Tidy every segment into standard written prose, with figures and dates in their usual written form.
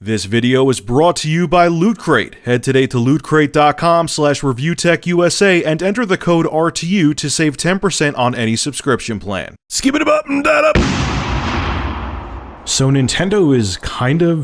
This video is brought to you by Loot Crate. Head today to lootcrate.com/reviewtechusa and enter the code RTU to save 10% on any subscription plan. Skip it up and that up. So Nintendo is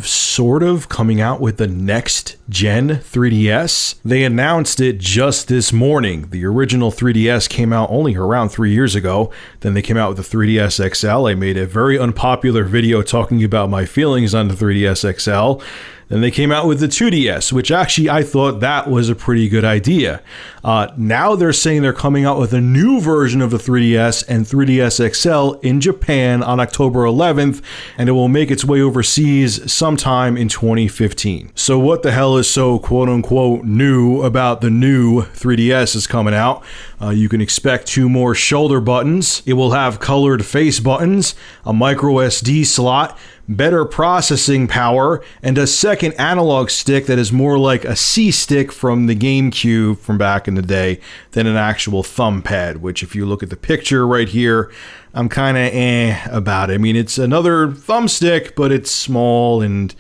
sort of coming out with the next gen 3DS. They announced it just this morning. The original 3DS came out only around 3 years ago. Then they came out with the 3DS XL. I made a very unpopular video talking about my feelings on the 3DS XL. Then they came out with the 2DS, which actually I thought that was a pretty good idea. Now they're saying they're coming out with a new version of the 3DS and 3DS XL in Japan on October 11th, and it will make its way overseas sometime in 2015. So what the hell is so quote-unquote new about the new 3DS is coming out? You can expect 2 more shoulder buttons. It will have colored face buttons, a micro SD slot, better processing power, and a second analog stick that is more like a C-stick from the GameCube from back in the day than an actual thumb pad, which if you look at the picture right here, I'm kind of about it. I mean, it's another thumbstick, but it's small and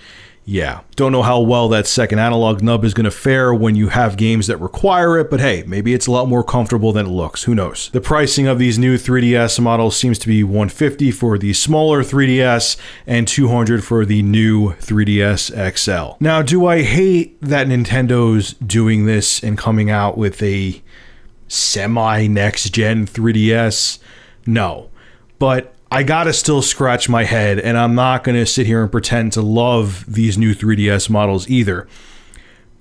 yeah, don't know how well that second analog nub is going to fare when you have games that require it, but hey, maybe it's a lot more comfortable than it looks. Who knows? The pricing of these new 3DS models seems to be $150 for the smaller 3DS and $200 for the new 3DS XL. Now, do I hate that Nintendo's doing this and coming out with a semi-next gen 3DS? No, but I gotta still scratch my head, and I'm not gonna sit here and pretend to love these new 3DS models either.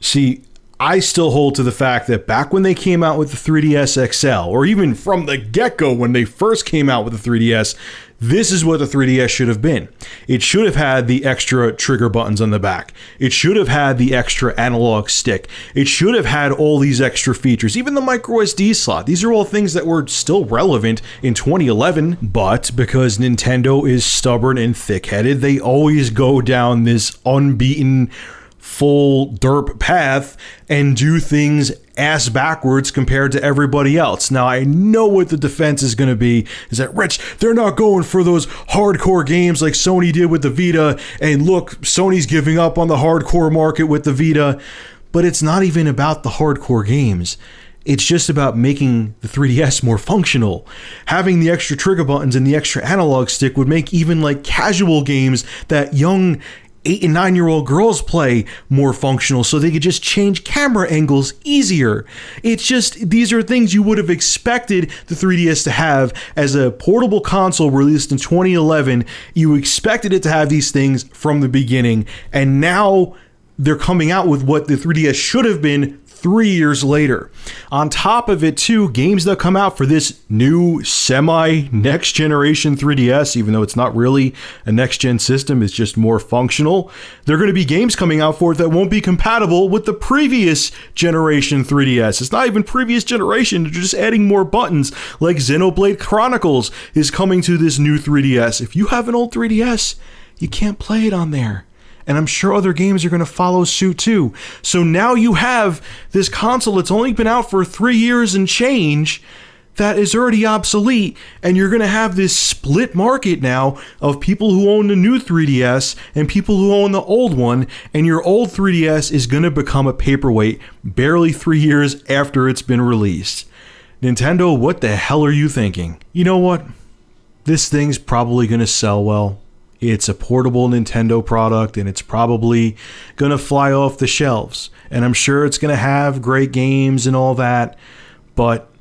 See, I still hold to the fact that back when they came out with the 3DS XL, or even from the get-go when they first came out with the 3DS, this is what the 3DS should have been. It should have had the extra trigger buttons on the back. It should have had the extra analog stick. It should have had all these extra features, even the micro SD slot. These are all things that were still relevant in 2011, but because Nintendo is stubborn and thick-headed, they always go down this unbeaten full derp path and do things ass backwards compared to everybody else. Now, I know what the defense is going to be, is that, Rich, they're not going for those hardcore games like Sony did with the Vita, and look, Sony's giving up on the hardcore market with the Vita, but it's not even about the hardcore games. It's just about making the 3DS more functional. Having the extra trigger buttons and the extra analog stick would make even like casual games that young 8 and 9-year-old girls play more functional, so they could just change camera angles easier. It's just, these are things you would have expected the 3DS to have as a portable console released in 2011. You expected it to have these things from the beginning, and now they're coming out with what the 3DS should have been 3 years later. On top of it too, games that come out for this new semi-next generation 3DS, even though it's not really a next gen system, it's just more functional, there are going to be games coming out for it that won't be compatible with the previous generation 3DS. It's not even previous generation, they're just adding more buttons, like Xenoblade Chronicles is coming to this new 3DS. If you have an old 3DS, you can't play it on there. And I'm sure other games are going to follow suit too. So now you have this console that's only been out for 3 years and change that is already obsolete, and you're going to have this split market now of people who own the new 3DS and people who own the old one, and your old 3DS is going to become a paperweight barely 3 years after it's been released. Nintendo, what the hell are you thinking? You know what? This thing's probably going to sell well. It's a portable Nintendo product, and it's probably going to fly off the shelves. And I'm sure it's going to have great games and all that, but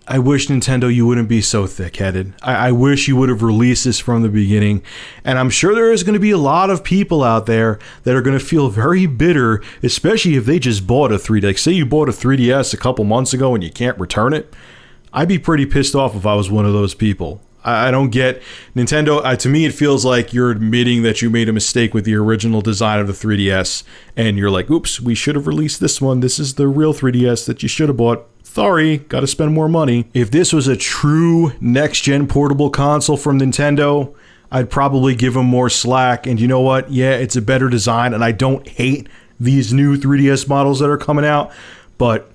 I wish, Nintendo, you wouldn't be so thick-headed. I wish you would have released this from the beginning. And I'm sure there is going to be a lot of people out there that are going to feel very bitter, especially if they just bought a 3DS. Like, say you bought a 3DS a couple months ago and you can't return it. I'd be pretty pissed off if I was one of those people. I don't get Nintendo. To me, it feels like you're admitting that you made a mistake with the original design of the 3DS, and you're like, oops, we should have released this one. This is the real 3DS that you should have bought. Sorry, got to spend more money. If this was a true next-gen portable console from Nintendo, I'd probably give them more slack. And you know what? Yeah, it's a better design, and I don't hate these new 3DS models that are coming out, but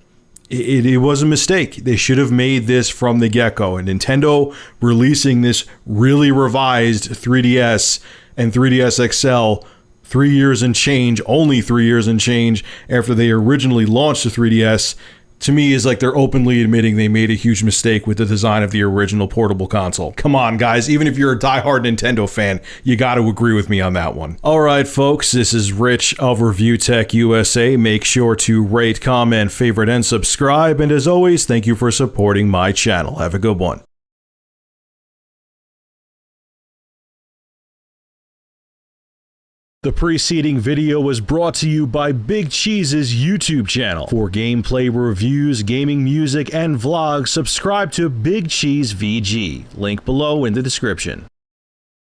it was a mistake. They should have made this from the get-go. And Nintendo releasing this really revised 3DS and 3DS XL 3 years and change, only 3 years and change after they originally launched the 3DS, to me is like they're openly admitting they made a huge mistake with the design of the original portable console. Come on, guys, even if you're a diehard Nintendo fan, you got to agree with me on that one. All right, folks, this is Rich of Review Tech USA. Make sure to rate, comment, favorite, and subscribe. And as always, thank you for supporting my channel. Have a good one. The preceding video was brought to you by Big Cheese's YouTube channel. For gameplay reviews, gaming music, and vlogs, subscribe to Big Cheese VG. Link below in the description.